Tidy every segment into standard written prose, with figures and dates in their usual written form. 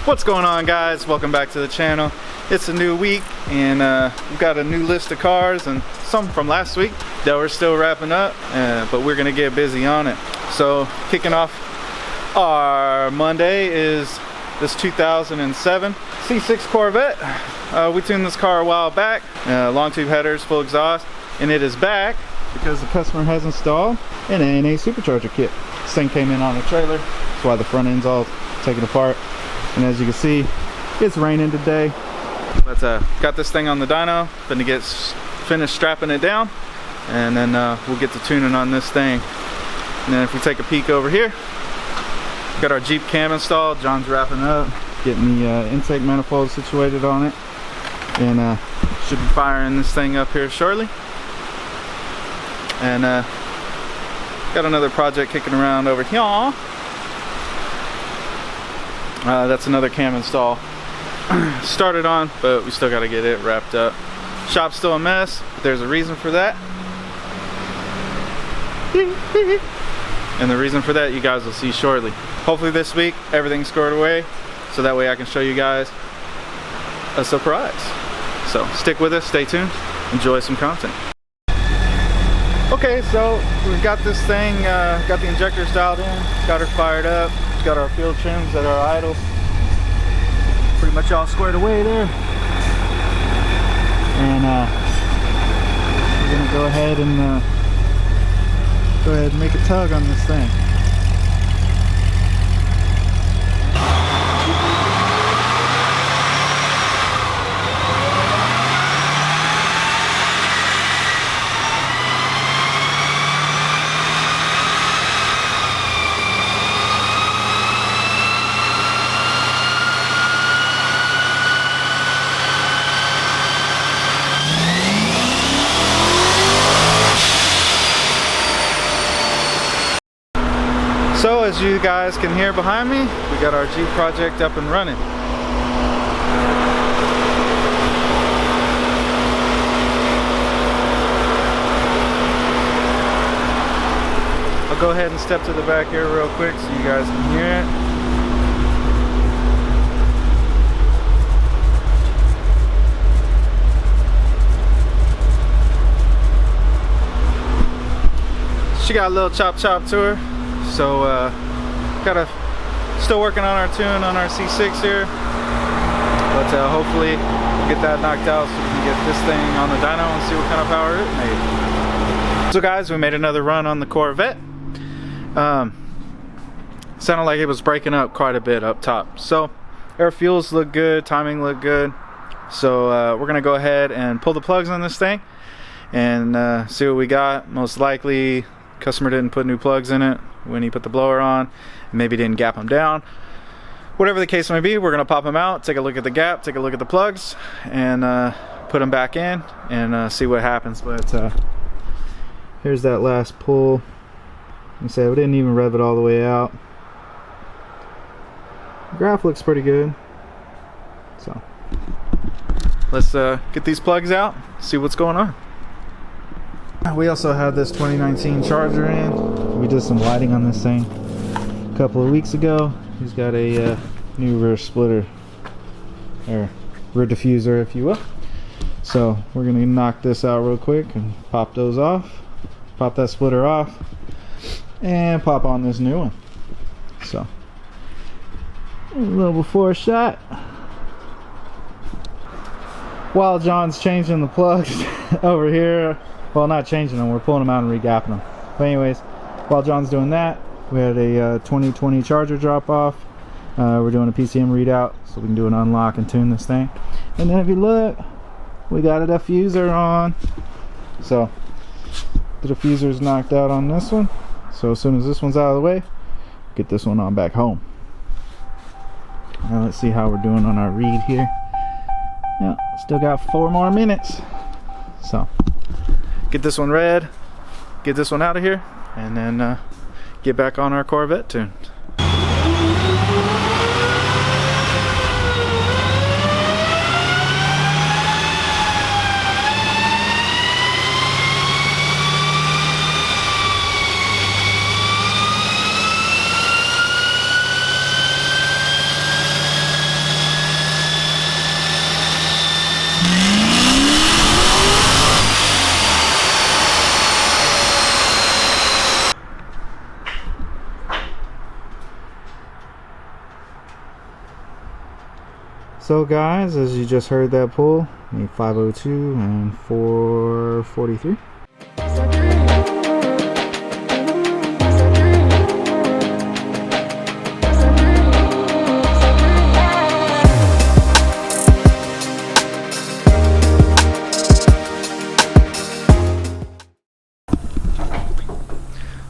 What's going on, guys? Welcome back to the channel. It's a new week and we've got a new list of cars and some from last week that we're still wrapping up, but we're gonna get busy on it. So kicking off our Monday is this 2007 C6 Corvette. We tuned this car a while back, long tube headers, full exhaust, and it is back because the customer has installed an ANA supercharger kit. This thing came in on a trailer, that's why the front end's all taken apart. And as you can see, it's raining today. But got this thing on the dyno, gonna get finished strapping it down, and then we'll get to tuning on this thing. And then if we take a peek over here, got our Jeep cam installed. John's wrapping up, getting the intake manifold situated on it, and should be firing this thing up here shortly. And got another project kicking around over here. That's another cam install. Started on, but we still got to get it wrapped up. Shop's still a mess, but there's a reason for that. And the reason for that you guys will see shortly. Hopefully this week everything's squared away, so that way I can show you guys a surprise. So stick with us, stay tuned, enjoy some content. Okay, so we've got this thing, got the injectors dialed in, got her fired up, got our fuel trims that are idle pretty much all squared away there, and we're gonna go ahead and make a tug on this thing. So as you guys can hear behind me, we got our Jeep project up and running. I'll go ahead and step to the back here real quick so you guys can hear it. She got a little chop to her. So still working on our tune on our C6 here, but hopefully we'll get that knocked out so we can get this thing on the dyno and see what kind of power it made. So guys, we made another run on the Corvette. Sounded like it was breaking up quite a bit up top. So air fuels look good, timing looked good. So we're gonna go ahead and pull the plugs on this thing and see what we got. Most likely customer didn't put new plugs in it when he put the blower on, maybe didn't gap them down. Whatever the case may be, we're gonna pop them out, take a look at the gap, take a look at the plugs, and put them back in and see what happens. But here's that last pull. You say we didn't even rev it all the way out. The graph looks pretty good. So let's get these plugs out, see what's going on. We also have this 2019 Charger in. We did some lighting on this thing a couple of weeks ago. He's got a new rear splitter, or rear diffuser if you will. So we're gonna knock this out real quick and pop those off, pop that splitter off, and pop on this new one. So a little before shot while John's changing the plugs over here. Well, not changing them, we're pulling them out and regapping them. But anyways, while John's doing that, we had a 2020 Charger drop off. We're doing a PCM readout so we can do an unlock and tune this thing. And then if you look, we got a diffuser on. So the diffuser's knocked out on this one. So as soon as this one's out of the way, get this one on back home. Now let's see how we're doing on our read here. Yeah, still got 4 more minutes. So get this one red, get this one out of here, and then get back on our Corvette tune. So guys, as you just heard that pull, a 502 and 443.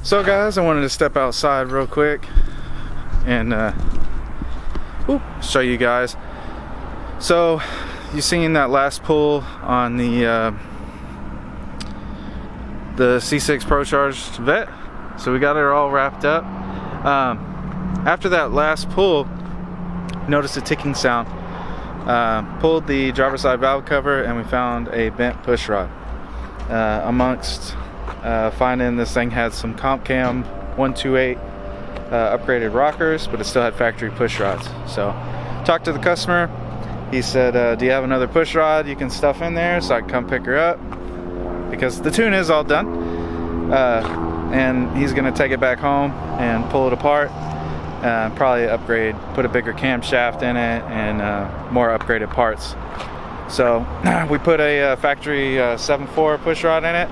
So guys, I wanted to step outside real quick and show you guys. So you seen that last pull on the C6 ProCharged Vet? So we got it all wrapped up. After that last pull, noticed a ticking sound. Pulled the driver's side valve cover and we found a bent push rod. Amongst finding this thing had some comp cam 128 upgraded rockers, but it still had factory push rods. So talked to the customer. He said, do you have another push rod you can stuff in there so I can come pick her up? Because the tune is all done. And he's gonna take it back home and pull it apart. Probably upgrade, put a bigger camshaft in it and more upgraded parts. So we put a factory 7.4 push rod in it,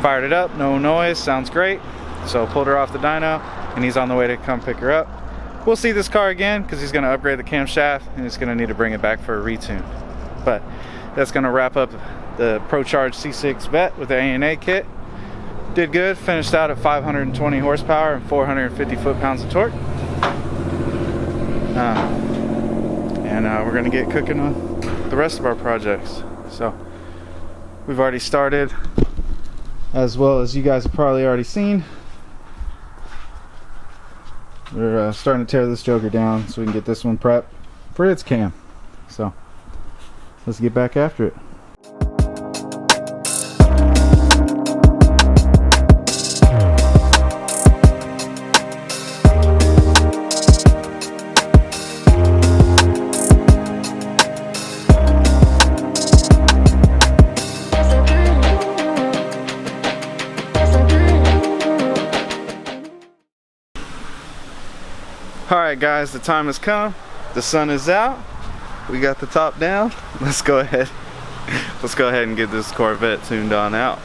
fired it up, no noise, sounds great. So pulled her off the dyno and he's on the way to come pick her up. We'll see this car again because he's going to upgrade the camshaft and he's going to need to bring it back for a retune. But that's going to wrap up the ProCharged C6 Vet with the ANA kit. Did good, finished out at 520 horsepower and 450 foot-pounds of torque. We're going to get cooking on the rest of our projects. So we've already started, as well as you guys have probably already seen. We're starting to tear this joker down so we can get this one prepped for its cam. So let's get back after it. Alright guys, the time has come. The sun is out. We got the top down. Let's go ahead and get this Corvette tuned on out.